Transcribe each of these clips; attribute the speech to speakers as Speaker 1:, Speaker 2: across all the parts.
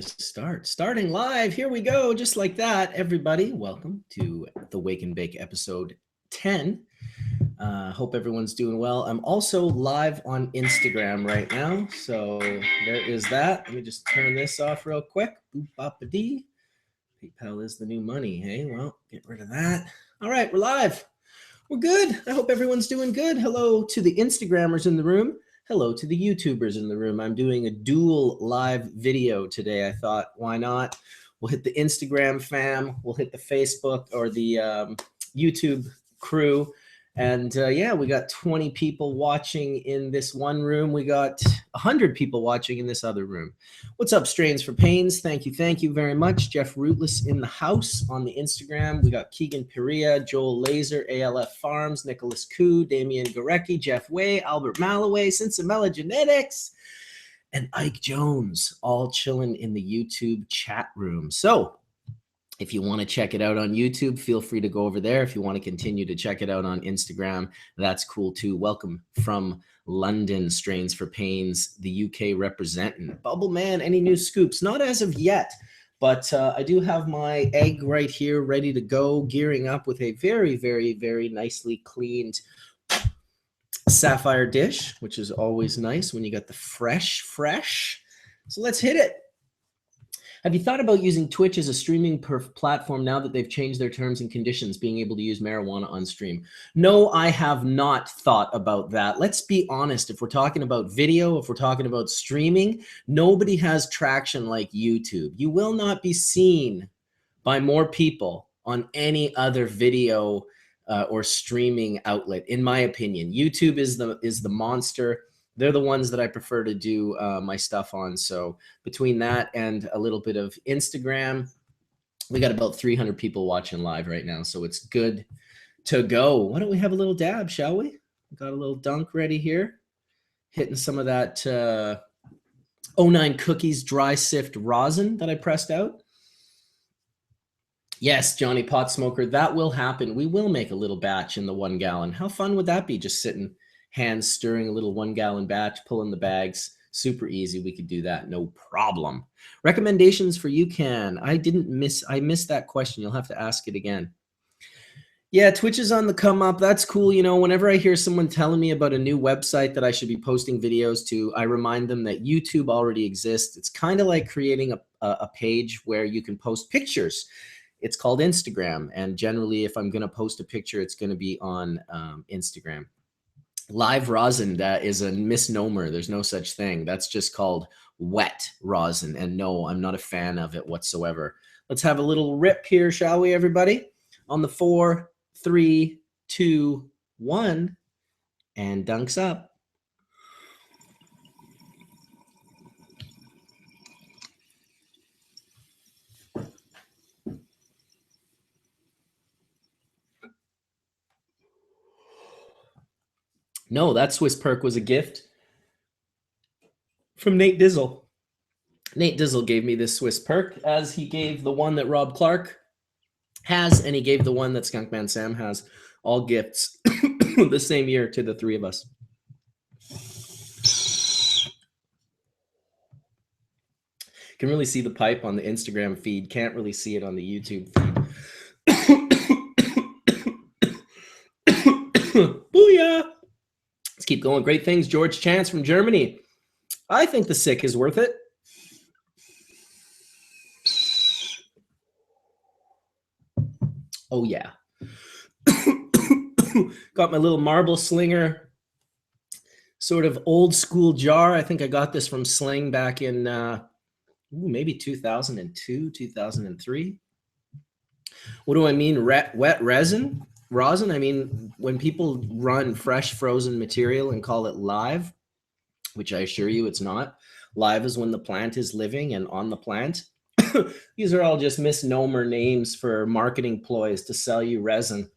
Speaker 1: Starting live. Here we go. Just like that. Everybody, welcome to the Wake and Bake episode 10. Hope everyone's doing well. I'm also live on Instagram right now. So there is that. Let me just turn this off real quick. Boop, bop, a dee. PayPal is the new money. Hey, well, get rid of that. All right, we're live. We're good. I hope everyone's doing good. Hello to the Instagrammers in the room. Hello to the YouTubers in the room. I'm doing a dual live video today. I thought, why not? We'll hit the Instagram fam. We'll hit the Facebook or the YouTube crew. And yeah, we got 20 people watching in this one room. We got 100 people watching in this other room. What's up, Strains for Pains? Thank you very much. Jeff Rootless in the house on the Instagram. We got Keegan Perea, Joel Laser, ALF Farms, Nicholas Koo, Damian Gorecki, Jeff Way, Albert Malloway, Cincinnati Genetics, and Ike Jones, all chilling in the YouTube chat room. So if you want to check it out on YouTube, feel free to go over there. If you want to continue to check it out on Instagram, that's cool too. Welcome from London, Strains for Pains, the UK representing. Bubbleman, any new scoops? Not as of yet, but I do have my egg right here ready to go, gearing up with a very nicely cleaned sapphire dish, which is always nice when you got the fresh. So let's hit it. Have you thought about using Twitch as a streaming platform now that they've changed their terms and conditions, being able to use marijuana on stream? No, I have not thought about that. Let's be honest. If we're talking about video, if we're talking about streaming, nobody has traction like YouTube. You will not be seen by more people on any other video or streaming outlet, in my opinion. YouTube is the monster. They're the ones that I prefer to do my stuff on. So between that and a little bit of Instagram, we got about 300 people watching live right now. So it's good to go. Why don't we have a little dab, shall we? Got a little dunk ready here. Hitting some of that 09 Cookies dry sift rosin that I pressed out. Yes, Johnny Pot Smoker, that will happen. We will make a little batch in the 1 gallon. How fun would that be, just sitting hands stirring a little 1 gallon batch, pulling the bags? Super easy. We could do that. No problem. Recommendations for UCAN. I missed that question. You'll have to ask it again. Yeah, Twitch is on the come up. That's cool. You know, whenever I hear someone telling me about a new website that I should be posting videos to, I remind them that YouTube already exists. It's kind of like creating a page where you can post pictures. It's called Instagram. And generally, if I'm going to post a picture, it's going to be on Instagram. Live rosin, that is a misnomer. There's no such thing. That's just called wet rosin. And no, I'm not a fan of it whatsoever. Let's have a little rip here, shall we, everybody? On the 4, 3, 2, 1, and dunks up. No, that Swiss perk was a gift from Nate Dizzle. Nate Dizzle gave me this Swiss perk, as he gave the one that Rob Clark has, and he gave the one that Skunkman Sam has. All gifts the same year to the three of us. Can really see the pipe on the Instagram feed. Can't really see it on the YouTube feed. Booyah! Let's keep going. Great things. George Chance from Germany. I think the sick is worth it. Oh, yeah. Got my little marble slinger, sort of old school jar. I think I got this from Sling back in maybe 2002, 2003. What do I mean? Wet resin? Rosin, I mean, when people run fresh frozen material and call it live, which I assure you it's not. Live is when the plant is living and on the plant. These are all just misnomer names for marketing ploys to sell you resin.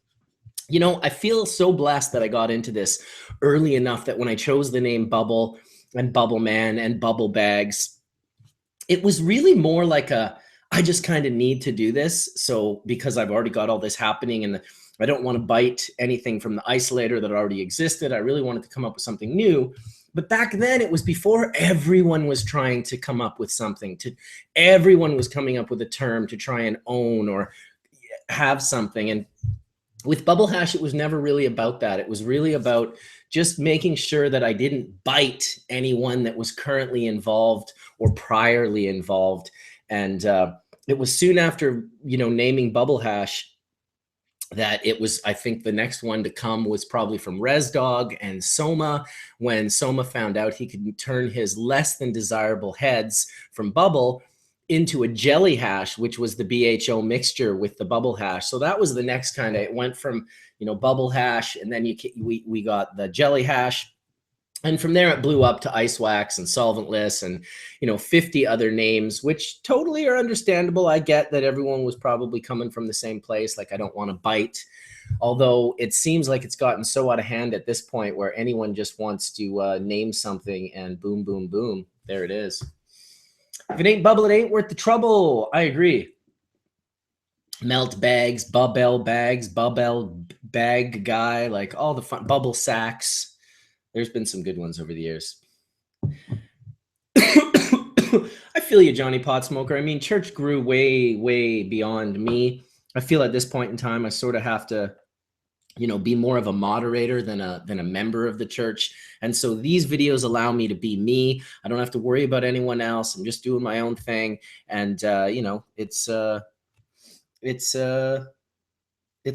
Speaker 1: You know, I feel so blessed that I got into this early enough that when I chose the name Bubble and Bubbleman and Bubble Bags, it was really more like I just kind of need to do this. So because I've already got all this happening and I don't want to bite anything from the isolator that already existed. I really wanted to come up with something new. But back then it was before everyone was trying to come up with something, everyone was coming up with a term to try and own or have something. And with Bubble Hash, it was never really about that. It was really about just making sure that I didn't bite anyone that was currently involved or priorly involved. And it was soon after, naming Bubble Hash that it was, I think the next one to come was probably from ResDog and Soma, when Soma found out he could turn his less than desirable heads from Bubble into a jelly hash, which was the BHO mixture with the Bubble Hash. So that was the next kind of, it went from, Bubble Hash, and then we got the jelly hash. And from there, it blew up to Ice Wax and Solventless and, 50 other names, which totally are understandable. I get that everyone was probably coming from the same place. Like, I don't want to bite. Although it seems like it's gotten so out of hand at this point where anyone just wants to name something and boom, boom, boom. There it is. If it ain't bubble, it ain't worth the trouble. I agree. Melt bags, Bubble bags, Bubble bag guy, like all the fun, Bubble sacks. There's been some good ones over the years. I feel you, Johnny Potsmoker. I mean, church grew way, way beyond me. I feel at this point in time, I sort of have to, be more of a moderator than a member of the church. And so these videos allow me to be me. I don't have to worry about anyone else. I'm just doing my own thing. And, it's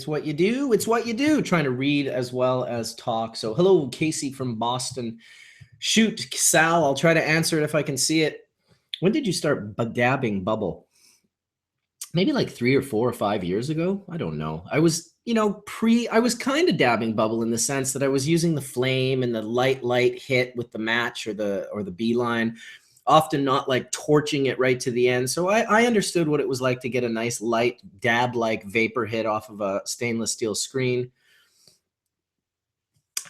Speaker 1: what you do. It's what you do, trying to read as well as talk. So hello, Casey from Boston. Shoot, Sal, I'll try to answer it if I can see it. When did you start dabbing Bubble? Maybe like 3 or 4 or 5 years ago. I don't know. I was, I was kind of dabbing Bubble in the sense that I was using the flame and the light hit with the match or the beeline, often not like torching it right to the end. So I understood what it was like to get a nice light dab-like vapor hit off of a stainless steel screen.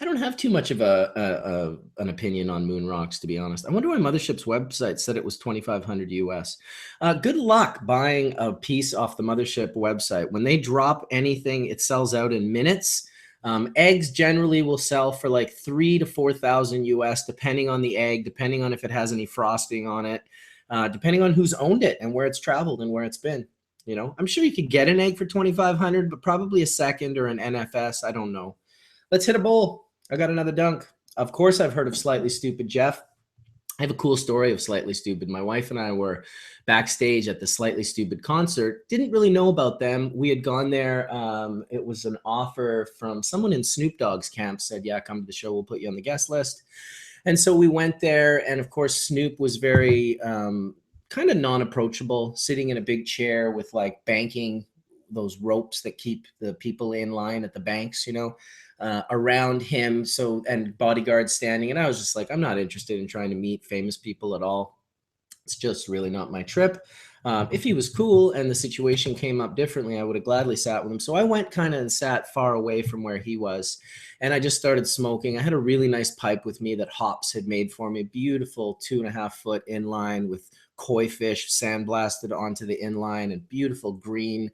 Speaker 1: I don't have too much of an opinion on moon rocks, to be honest. I wonder why Mothership's website said it was $2,500 US. Good luck buying a piece off the Mothership website. When they drop anything, it sells out in minutes. Eggs generally will sell for like 3,000 to 4,000 US, depending on the egg, depending on if it has any frosting on it, depending on who's owned it and where it's traveled and where it's been. I'm sure you could get an egg for 2,500, but probably a second or an NFS. I don't know. Let's hit a bowl. I got another dunk. Of course, I've heard of Slightly Stupid, Jeff. I have a cool story of Slightly Stupid. My wife and I were backstage at the Slightly Stupid concert. Didn't really know about them. We had gone there. It was an offer from someone in Snoop Dogg's camp, said, yeah, come to the show. We'll put you on the guest list. And so we went there. And of course, Snoop was very kind of non-approachable, sitting in a big chair with like banking, those ropes that keep the people in line at the banks, around him. So, and bodyguards standing. And I was just like, I'm not interested in trying to meet famous people at all. It's just really not my trip. If he was cool and the situation came up differently, I would have gladly sat with him. So I went kind of and sat far away from where he was. And I just started smoking. I had a really nice pipe with me that Hops had made for me. Beautiful 2.5 foot inline with koi fish sandblasted onto the inline and beautiful green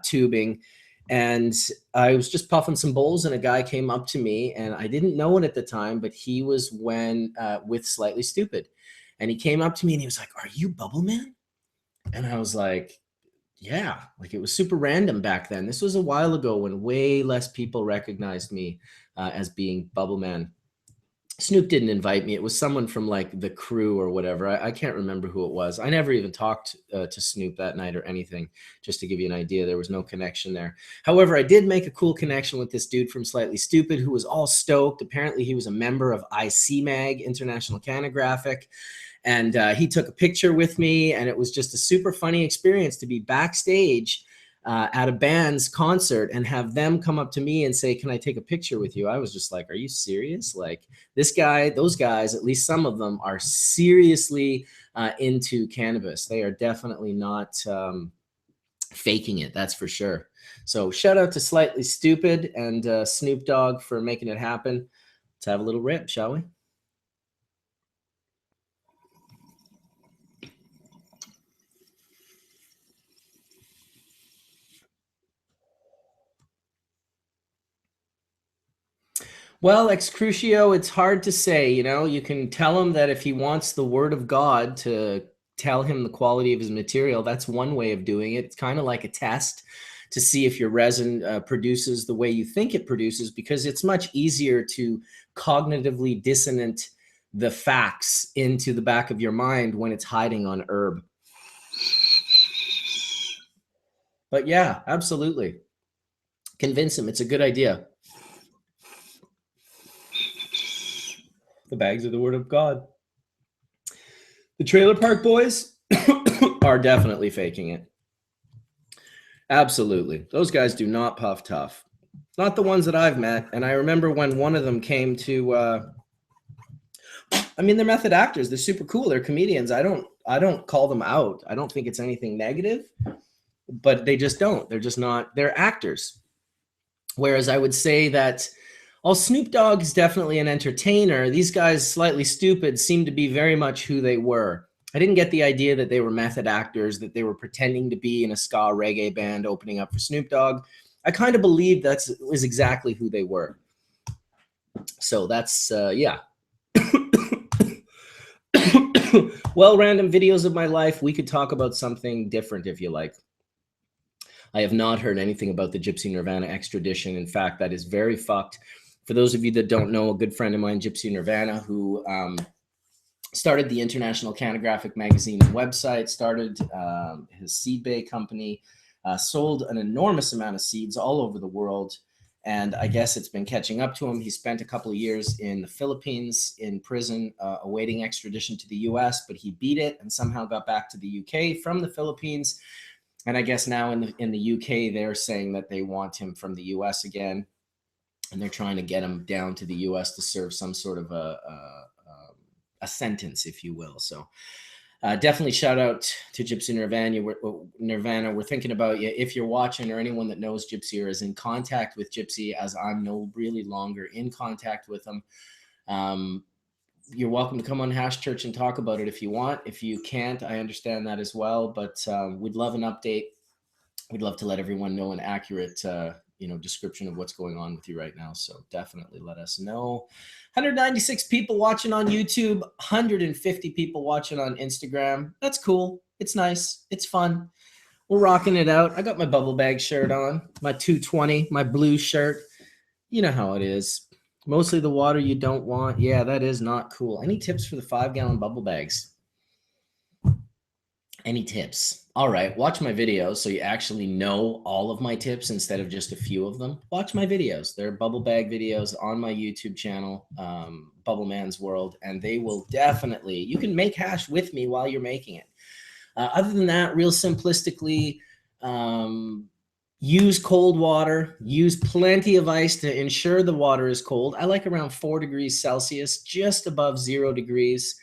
Speaker 1: tubing. And I was just puffing some bowls and a guy came up to me, and I didn't know it at the time, but he was with Slightly Stupid. And he came up to me and he was like, are you Bubbleman? And I was like, yeah, like it was super random back then. This was a while ago when way less people recognized me as being Bubbleman. Snoop didn't invite me. It was someone from like the crew or whatever. I can't remember who it was. I never even talked to Snoop that night or anything, just to give you an idea. There was no connection there. However, I did make a cool connection with this dude from Slightly Stupid who was all stoked. Apparently, he was a member of ICMag, International Canographic. And he took a picture with me, and it was just a super funny experience to be backstage at a band's concert and have them come up to me and say, can I take a picture with you? I was just like, are you serious? Like this guy, those guys, at least some of them are seriously into cannabis. They are definitely not faking it. That's for sure. So shout out to Slightly Stupid and Snoop Dogg for making it happen. Let's have a little rip, shall we? Well, ex crucio, it's hard to say. You can tell him that if he wants the word of God to tell him the quality of his material, that's one way of doing it. It's kind of like a test to see if your resin produces the way you think it produces, because it's much easier to cognitively dissonant the facts into the back of your mind when it's hiding on herb. But yeah, absolutely. Convince him. It's a good idea. The bags are the word of God. The Trailer Park Boys are definitely faking it. Absolutely. Those guys do not puff tough. Not the ones that I've met. And I remember when one of them came to they're method actors. They're super cool. They're comedians. I don't call them out. I don't think it's anything negative, but they just don't. They're just not, they're actors. Whereas I would say that Snoop Dogg is definitely an entertainer. These guys, Slightly Stupid, seem to be very much who they were. I didn't get the idea that they were method actors, that they were pretending to be in a ska reggae band opening up for Snoop Dogg. I kind of believe that was exactly who they were. So that's, yeah. Well, random videos of my life. We could talk about something different if you like. I have not heard anything about the Gypsy Nirvana extradition. In fact, that is very fucked. For those of you that don't know, a good friend of mine, Gypsy Nirvana, who started the International Cannographic Magazine website, started his seed bay company, sold an enormous amount of seeds all over the world. And I guess it's been catching up to him. He spent a couple of years in the Philippines in prison, awaiting extradition to the US, but he beat it and somehow got back to the UK from the Philippines. And I guess now in the UK, they're saying that they want him from the US again. And they're trying to get him down to the US to serve some sort of a sentence, if you will. So definitely shout out to Gypsy Nirvana. We're thinking about you. If you're watching, or anyone that knows Gypsy or is in contact with Gypsy, as I'm no really longer in contact with him, you're welcome to come on Hash Church and talk about it if you want. If you can't, I understand that as well. But we'd love an update. We'd love to let everyone know an accurate description of what's going on with you right now. So definitely let us know. 196 people watching on YouTube, 150 people watching on Instagram. That's cool. It's nice. It's fun. We're rocking it out. I got my bubble bag shirt on, my 220, my blue shirt. You know how it is. Mostly the water you don't want. Yeah, that is not cool. Any tips for the 5-gallon bubble bags? Any tips? All right, watch my videos so you actually know all of my tips instead of just a few of them. Watch my videos. They're bubble bag videos on my YouTube channel, Bubbleman's World, and they will definitely, you can make hash with me while you're making it. Other than that, real simplistically, use cold water, use plenty of ice to ensure the water is cold. I like around 4 degrees Celsius, just above 0 degrees.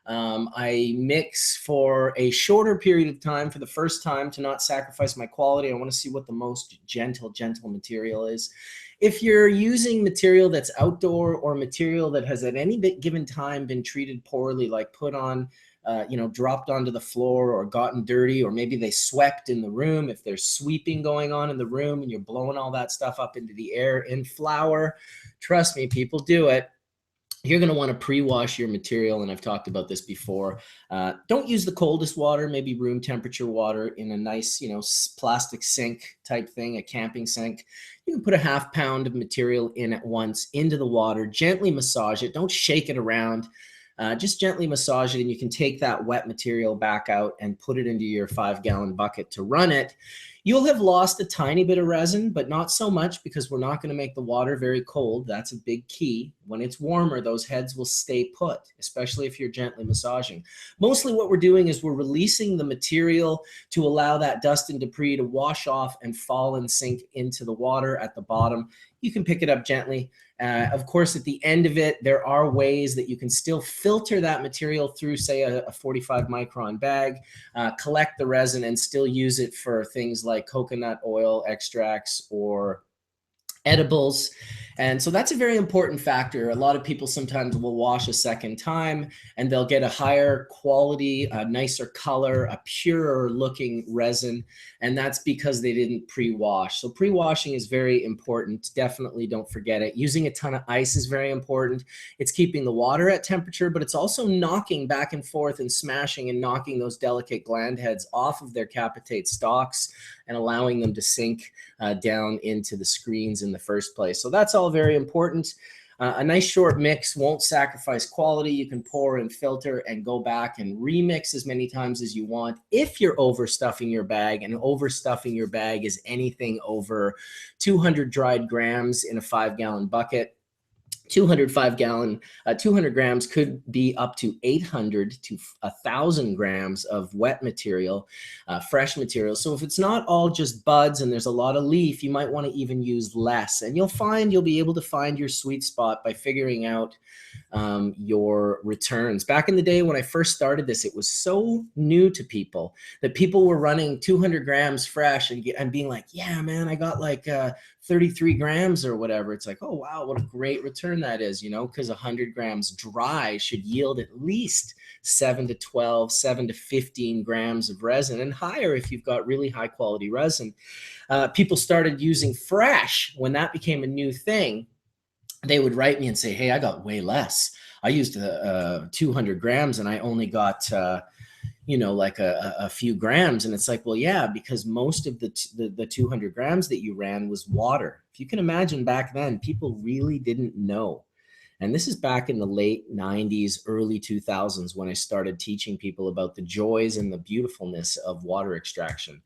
Speaker 1: I mix for a shorter period of time for the first time to not sacrifice my quality. I want to see what the most gentle material is. If you're using material that's outdoor or material that has at any given time been treated poorly, like put on, dropped onto the floor or gotten dirty, or maybe they swept in the room, if there's sweeping going on in the room and you're blowing all that stuff up into the air in flour, trust me, people do it. You're going to want to pre-wash your material, and I've talked about this before. Don't use the coldest water, maybe room temperature water in a nice, plastic sink type thing, a camping sink. You can put a ½ pound of material in at once into the water, gently massage it. Don't shake it around. Just gently massage it, and you can take that wet material back out and put it into your 5-gallon bucket to run it. You'll have lost a tiny bit of resin, but not so much, because we're not going to make the water very cold. That's a big key. When it's warmer, those heads will stay put, especially if you're gently massaging. Mostly what we're doing is we're releasing the material to allow that dust and debris to wash off and fall and sink into the water at the bottom. You can pick it up gently. Of course, at the end of it, there are ways that you can still filter that material through, say, a 45 micron bag, collect the resin, and still use it for things like coconut oil extracts or edibles. And so that's a very important factor. A lot of people sometimes will wash a second time and they'll get a higher quality, a nicer color, a purer looking resin. And that's because they didn't pre-wash. So pre-washing is very important. Definitely don't forget it. Using a ton of ice is very important. It's keeping the water at temperature, but it's also knocking back and forth and smashing and knocking those delicate gland heads off of their capitate stalks and allowing them to sink down into the screens in the first place. So that's all very important. A nice short mix won't sacrifice quality. You can pour and filter and go back and remix as many times as you want. If you're overstuffing your bag, and overstuffing your bag is anything over 200 dried grams in a 5-gallon bucket, 200 grams could be up to 800 to 1,000 grams of wet material, fresh material. So if it's not all just buds and there's a lot of leaf, you might want to even use less. And you'll be able to find your sweet spot by figuring out your returns. Back in the day when I first started this, it was so new to people that people were running 200 grams fresh and being like, yeah, man, I got like 33 grams or whatever. It's like, oh, wow, what a great return that is, because 100 grams dry should yield at least 7 to 15 grams of resin, and higher if you've got really high quality resin. People started using fresh when that became a new thing. They would write me and say, hey, I got way less. I used 200 grams and I only got, like a few grams. And it's like, well, yeah, because most of the 200 grams that you ran was water. If you can imagine back then, people really didn't know. And this is back in the late 90s, early 2000s, when I started teaching people about the joys and the beautifulness of water extraction.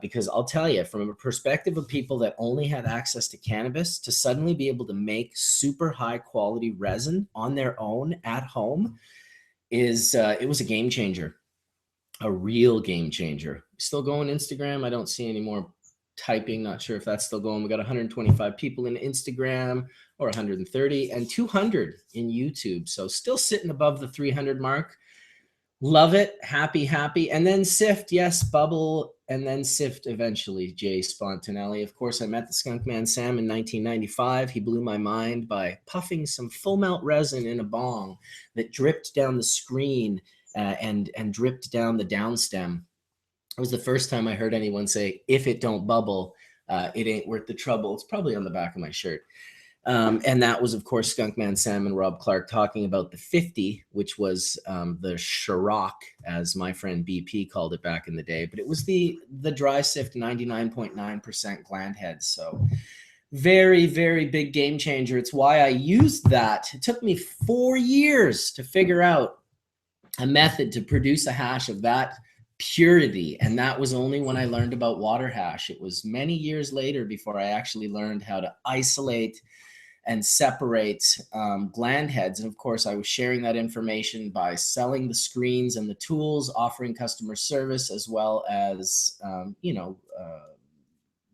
Speaker 1: Because I'll tell you, from a perspective of people that only had access to cannabis, to suddenly be able to make super high quality resin on their own at home it was a game changer, a real game changer. Still going Instagram. I don't see any more typing. Not sure if that's still going. We got 125 people in Instagram, or 130, and 200 in YouTube. So still sitting above the 300 mark. Love it. Happy. And then Sift. Yes, Bubble. And then Sift eventually. Jay Spontanelli. Of course, I met the Skunkman Sam in 1995. He blew my mind by puffing some full melt resin in a bong that dripped down the screen and dripped down the downstem. It was the first time I heard anyone say, if it don't bubble, it ain't worth the trouble. It's probably on the back of my shirt. And that was, of course, Skunkman Sam and Rob Clark talking about the 50, which was the Ciroc, as my friend BP called it back in the day. But it was the dry sift 99.9% gland heads. So very, very big game changer. It's why I used that. It took me 4 years to figure out a method to produce a hash of that purity. And that was only when I learned about water hash. It was many years later before I actually learned how to isolate and separate gland heads. And of course, I was sharing that information by selling the screens and the tools, offering customer service, as well as,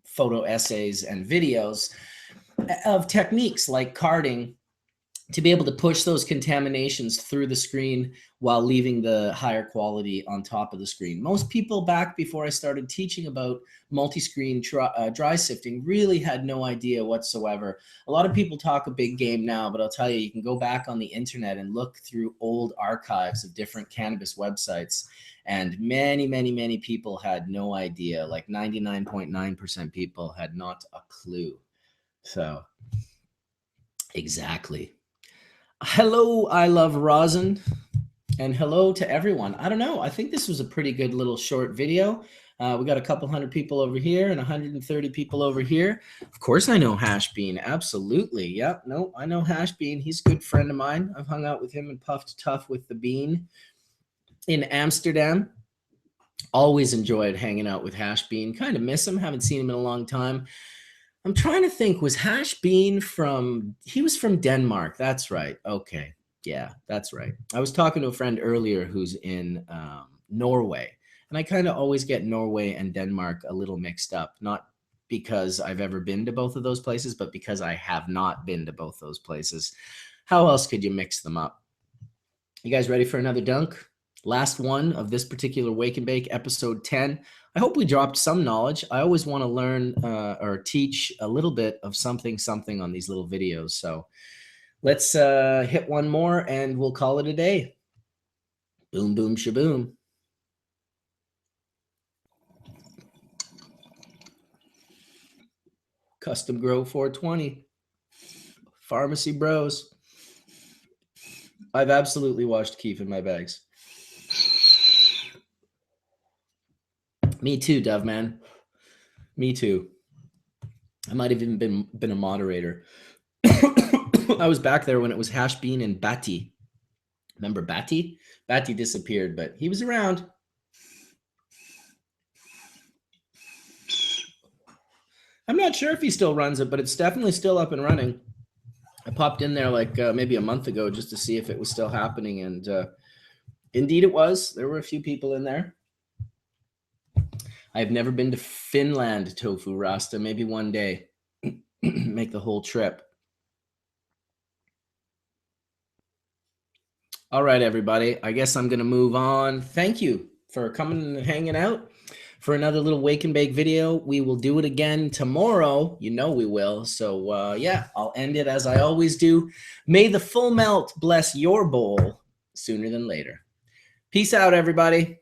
Speaker 1: photo essays and videos of techniques like carding to be able to push those contaminations through the screen while leaving the higher quality on top of the screen. Most people back before I started teaching about multi-screen dry sifting really had no idea whatsoever. A lot of people talk a big game now, but I'll tell you, you can go back on the internet and look through old archives of different cannabis websites. And many people had no idea. Like 99.9% people had not a clue. So, exactly. Hello, I love rosin, and hello to everyone. I don't know. I think this was a pretty good little short video. We got a couple hundred people over here and 130 people over here. Of course, I know Hash Bean. Absolutely. Yep. No, I know Hash Bean. He's a good friend of mine. I've hung out with him and puffed tough with the Bean in Amsterdam. Always enjoyed hanging out with Hash Bean. Kind of miss him. Haven't seen him in a long time. I'm trying to think, was Hash Bean he was from Denmark. That's right. Okay. Yeah, that's right. I was talking to a friend earlier who's in Norway, and I kind of always get Norway and Denmark a little mixed up, not because I've ever been to both of those places, but because I have not been to both those places. How else could you mix them up? You guys ready for another dunk? Last one of this particular Wake and Bake, episode 10. I hope we dropped some knowledge. I always want to learn or teach a little bit of something on these little videos. So let's hit one more and we'll call it a day. Boom, boom, shaboom. Custom Grow 420. Pharmacy Bros. I've absolutely watched Keef in my bags. Me too, Dove man. Me too. I might have even been a moderator. I was back there when it was Hash Bean and Batty. Remember Batty? Batty disappeared, but he was around. I'm not sure if he still runs it, but it's definitely still up and running. I popped in there like maybe a month ago just to see if it was still happening, and indeed it was. There were a few people in there. I've never been to Finland, Tofu Rasta. Maybe one day. Make the whole trip. All right, everybody. I guess I'm going to move on. Thank you for coming and hanging out for another little Wake and Bake video. We will do it again tomorrow. You know we will. So, yeah, I'll end it as I always do. May the full melt bless your bowl sooner than later. Peace out, everybody.